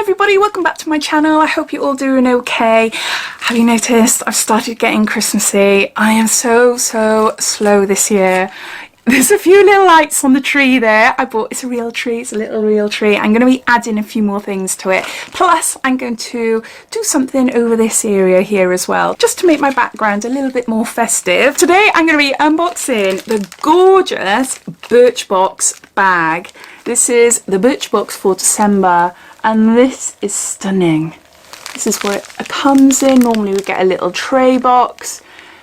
Hi everybody, welcome back to my channel. I hope you're all doing okay. Have you noticed I've started getting Christmassy? I am so slow this year. There's a few little lights on the tree there. I bought, it's a real tree, it's a little real tree. I'm going to be adding a few more things to it. Plus, I'm going to do something over this area here as well, just to make my background a little bit more festive. Today, I'm going to be unboxing the gorgeous Birchbox bag. This is the Birchbox for December, and this is stunning. This is what it comes in. Normally we get a little tray box,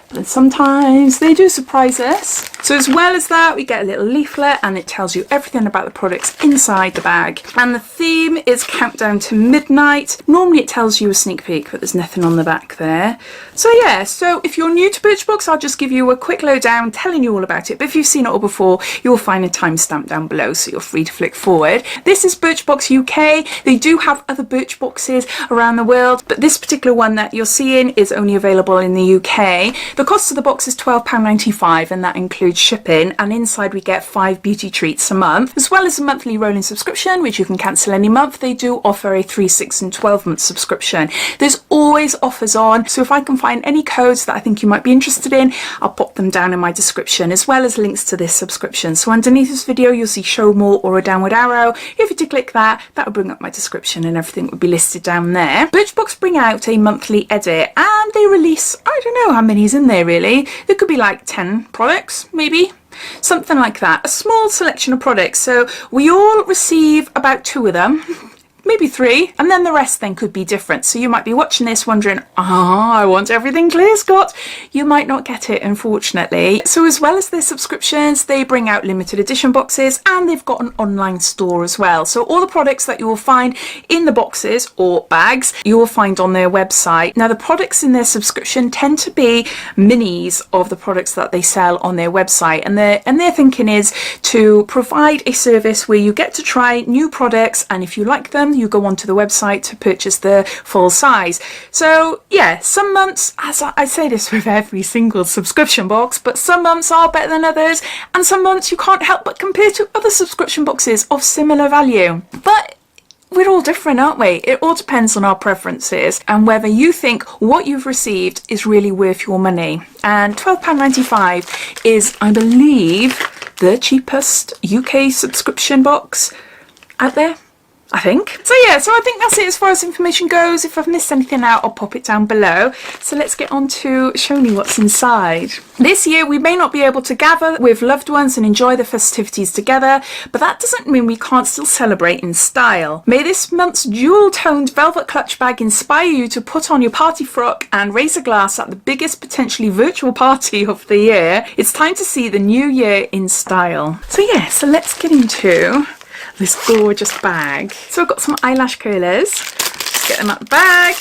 but sometimes they do surprise us. So as well as that, we get a little leaflet and it tells you everything about the products inside the bag. And the theme is Countdown to Midnight. Normally it tells you a sneak peek, but there's nothing on the back there. So yeah, so if you're new to Birchbox, I'll just give you a quick lowdown telling you all about it. But if you've seen it all before, you'll find a timestamp down below, so you're free to flick forward. This is Birchbox UK. They do have other Birchboxes around the world, but this particular one that you're seeing is only available in the UK. The cost of the box is £12.95, and that includes shipping, and inside we get 5 beauty treats a month, as well as a monthly rolling subscription which you can cancel any month. They do offer a 3, 6 and 12 month subscription. There's always offers on, so if I can find any codes that I think you might be interested in, I'll pop them down in my description, as well as links to this subscription. So underneath this video you'll see show more or a downward arrow. If you were to click that, that will bring up my description and everything would be listed down there. Birchbox bring out a monthly edit and they release, I don't know how many is in there really. There could be like 10 products, maybe. Something like that. A small selection of products. So we all receive about 2 of them. Maybe 3, and then the rest then could be different. So you might be watching this wondering, I want everything Claire's got. You might not get it, unfortunately. So as well as their subscriptions, they bring out limited edition boxes, and they've got an online store as well. So all the products that you will find in the boxes or bags, you will find on their website. Now the products in their subscription tend to be minis of the products that they sell on their website, and their thinking is to provide a service where you get to try new products, and if you like them, you go onto the website to purchase the full size. So yeah, some months, as I say this with every single subscription box, but some months are better than others, and some months you can't help but compare to other subscription boxes of similar value. But we're all different, aren't we? It all depends on our preferences and whether you think what you've received is really worth your money. And £12.95 is, I believe, the cheapest UK subscription box out there, I think. So yeah, so I think that's it as far as information goes. If I've missed anything out, I'll pop it down below. So let's get on to showing you what's inside. This year we may not be able to gather with loved ones and enjoy the festivities together, but that doesn't mean we can't still celebrate in style. May this month's dual-toned velvet clutch bag inspire you to put on your party frock and raise a glass at the biggest potentially virtual party of the year. It's time to see the new year in style. So yeah, so let's get into this gorgeous bag. So I've got some eyelash curlers. Let's get them out the bag.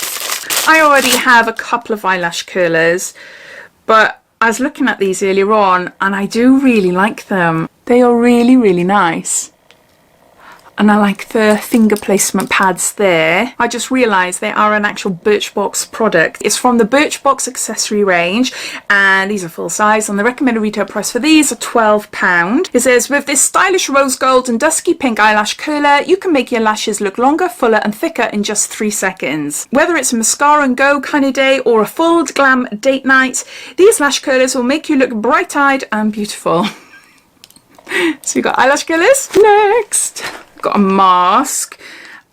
I already have a couple of eyelash curlers, but I was looking at these earlier on and I do really like them. They are really nice. And I like the finger placement pads there. I just realised they are an actual Birchbox product. It's from the Birchbox accessory range, and these are full size, and the recommended retail price for these are £12. It says, with this stylish rose gold and dusky pink eyelash curler, you can make your lashes look longer, fuller and thicker in just 3 seconds. Whether it's a mascara and go kind of day or a full glam date night, these lash curlers will make you look bright-eyed and beautiful. So we've got eyelash curlers. Next, got a mask,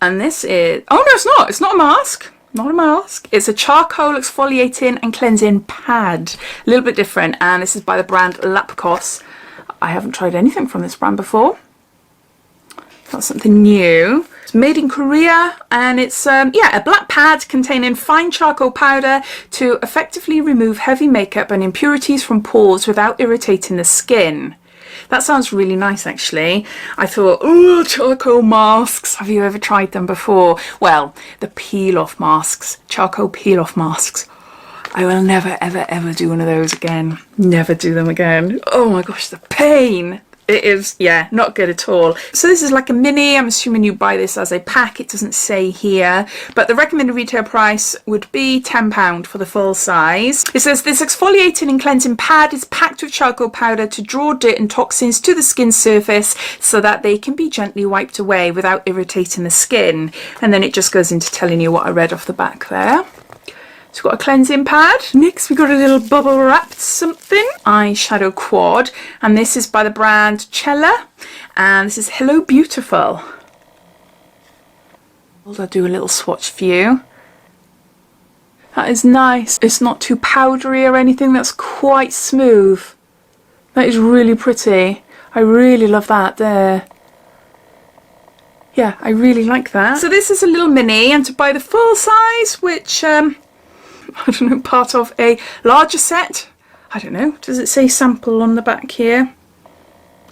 and this is, oh no, it's not a mask, not a mask, it's a charcoal exfoliating and cleansing pad, a little bit different, and this is by the brand Lapkos. I haven't tried anything from this brand before. That's something new. It's made in Korea, and it's yeah, a black pad containing fine charcoal powder to effectively remove heavy makeup and impurities from pores without irritating the skin. That sounds really nice, actually. I thought, oh, charcoal masks. Have you ever tried them before? Well, the peel-off masks, charcoal peel-off masks. I will never, ever do one of those again. Never do them again. Oh my gosh, the pain. It is, yeah, not good at all. So this is like a mini. I'm assuming you buy this as a pack. It doesn't say here, but the recommended retail price would be £10 for the full size. It says this exfoliating and cleansing pad is packed with charcoal powder to draw dirt and toxins to the skin surface so that they can be gently wiped away without irritating the skin. And then it just goes into telling you what I read off the back there. So we've got a cleansing pad. Next we've got a little bubble wrapped something. Eyeshadow quad. And this is by the brand Cella. And this is Hello Beautiful. I'll do a little swatch for you. That is nice. It's not too powdery or anything. That's quite smooth. That is really pretty. I really love that there. Yeah, I really like that. So this is a little mini, and to buy the full size, which I don't know, part of a larger set. I don't know, does it say sample on the back here?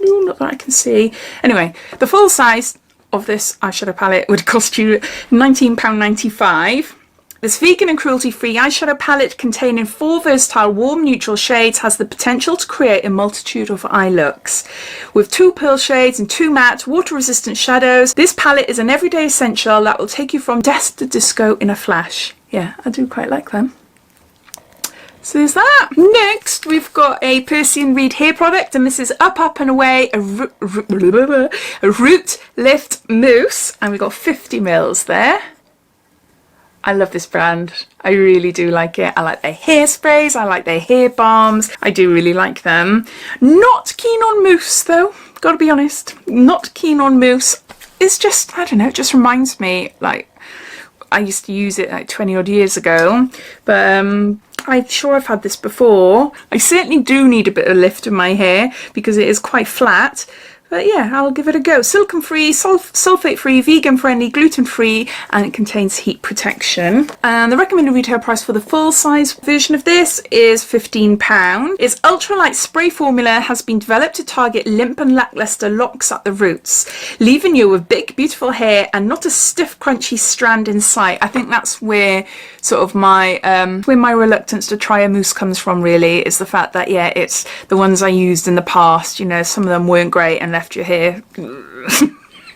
No, not that I can see. Anyway, the full size of this eyeshadow palette would cost you £19.95. This vegan and cruelty-free eyeshadow palette containing 4 versatile warm neutral shades has the potential to create a multitude of eye looks. With 2 pearl shades and 2 matte water-resistant shadows, this palette is an everyday essential that will take you from desk to disco in a flash. Yeah, I do quite like them. So there's that. Next, we've got a Percy & Reed hair product, and this is Up, Up and Away, a root lift mousse, and we've got 50 mils there. I love this brand. I really do like it. I like their hairsprays. I like their hair balms. I do really like them. Not keen on mousse though. Gotta be honest. Not keen on mousse. It's just, I don't know, it just reminds me, like, I used to use it like 20 odd years ago. But I'm sure I've had this before. I certainly do need a bit of lift in my hair because it is quite flat. But yeah, I'll give it a go. Silicone free, sulfate free, vegan friendly, gluten free, and it contains heat protection. And the recommended retail price for the full size version of this is £15. Its ultralight spray formula has been developed to target limp and lackluster locks at the roots, leaving you with big, beautiful hair and not a stiff, crunchy strand in sight. I think that's where sort of my reluctance to try a mousse comes from, really, is the fact that, yeah, it's the ones I used in the past, you know, some of them weren't great and left your hair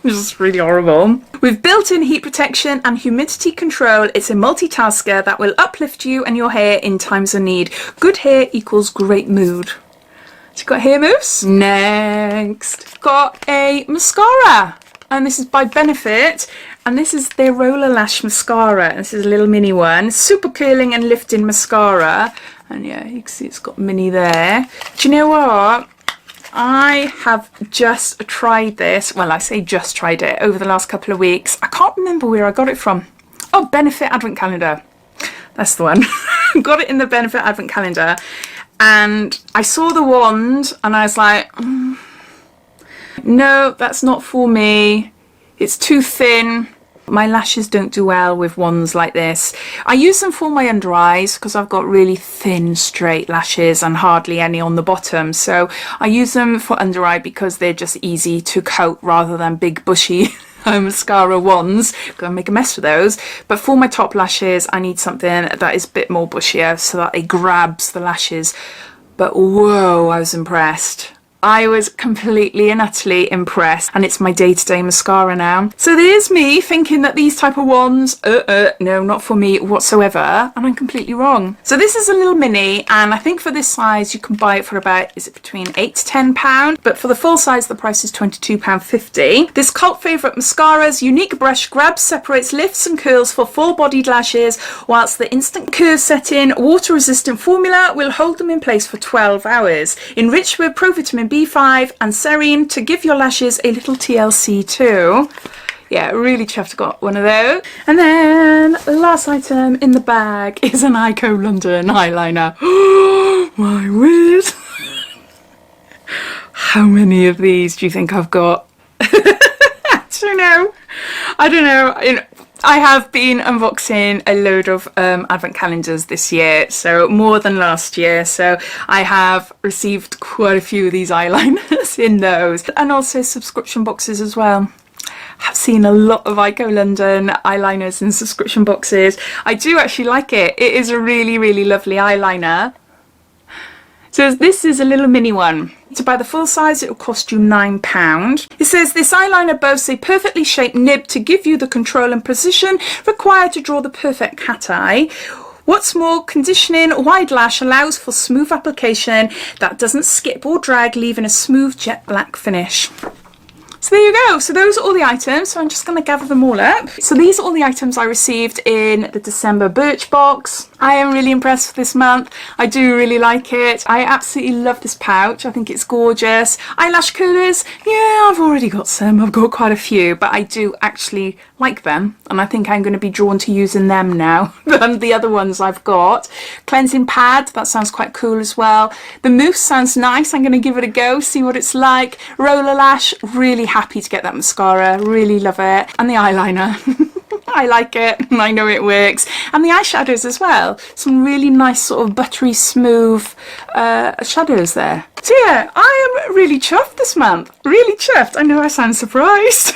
just really horrible. With built-in heat protection and humidity control, it's a multitasker that will uplift you and your hair in times of need. Good hair equals great mood. So you've got hair mousse. Next, got a mascara, and this is by Benefit, and this is their Roller Lash Mascara. This is a little mini one, super curling and lifting mascara, and yeah, you can see it's got mini there. Do you know what? I have just tried this, well, I say just tried it, over the last couple of weeks. I can't remember where I got it from. Oh, Benefit Advent Calendar. That's the one. Got it in the Benefit Advent Calendar. And I saw the wand and I was like, no, that's not for me. It's too thin. My lashes don't do well with wands like this. I use them for my under eyes because I've got really thin straight lashes and hardly any on the bottom, so I use them for under eye because they're just easy to coat rather than big bushy mascara wands. Gonna make a mess with those. But for my top lashes I need something that is a bit more bushier so that it grabs the lashes. But whoa, I was impressed. I was completely and utterly impressed, and it's my day-to-day mascara now. So there's me thinking that these type of wands, no, not for me whatsoever, and I'm completely wrong. So this is a little mini, and I think for this size you can buy it for about, is it between £8 to £10? But for the full size the price is £22.50. This cult favourite mascara's unique brush grabs, separates, lifts and curls for full-bodied lashes, whilst the instant curve setting water-resistant formula will hold them in place for 12 hours. Enriched with provitamin B5 and serine to give your lashes a little TLC too. Yeah, really chuffed I got one of those. And then last item in the bag is an Aiko London eyeliner. Oh my word. How many of these do you think I've got? I don't know. I have been unboxing a load of advent calendars this year, so more than last year, so I have received quite a few of these eyeliners in those, and also subscription boxes as well. I've seen a lot of Aiko London eyeliners in subscription boxes. I do actually like it. It is a really, really lovely eyeliner. So this is a little mini one. To buy the full size, it will cost you £9. It says this eyeliner boasts a perfectly shaped nib to give you the control and precision required to draw the perfect cat eye. What's more, conditioning wide lash allows for smooth application that doesn't skip or drag, leaving a smooth jet black finish. So there you go. So those are all the items. So I'm just going to gather them all up. So these are all the items I received in the December Birchbox. I am really impressed with this month. I do really like it. I absolutely love this pouch. I think it's gorgeous. Eyelash Curlers. Yeah, I've already got some. I've got quite a few, but I do actually like them. And I think I'm going to be drawn to using them now than the other ones I've got. Cleansing pad. That sounds quite cool as well. The mousse sounds nice. I'm going to give it a go, see what it's like. Roller lash. Really happy to get that mascara. Really love it. And the eyeliner. I like it. I know it works. And the eyeshadows as well. Some really nice sort of buttery smooth shadows there. So yeah, I am really chuffed this month. Really chuffed. I know I sound surprised.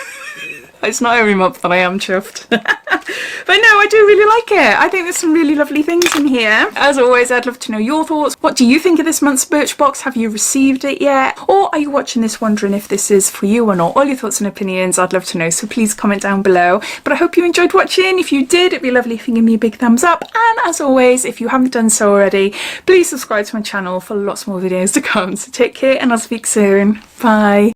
It's not every month that I am chuffed. But no, I do really like it. I think there's some really lovely things in here. As always, I'd love to know your thoughts. What do you think of this month's Birchbox? Have you received it yet? Or are you watching this wondering if this is for you or not? All your thoughts and opinions, I'd love to know. So please comment down below. But I hope you enjoyed watching. If you did, it'd be lovely if you give me a big thumbs up. And as always, if you haven't done so already, please subscribe to my channel for lots more videos to come. So take care and I'll speak soon. Bye.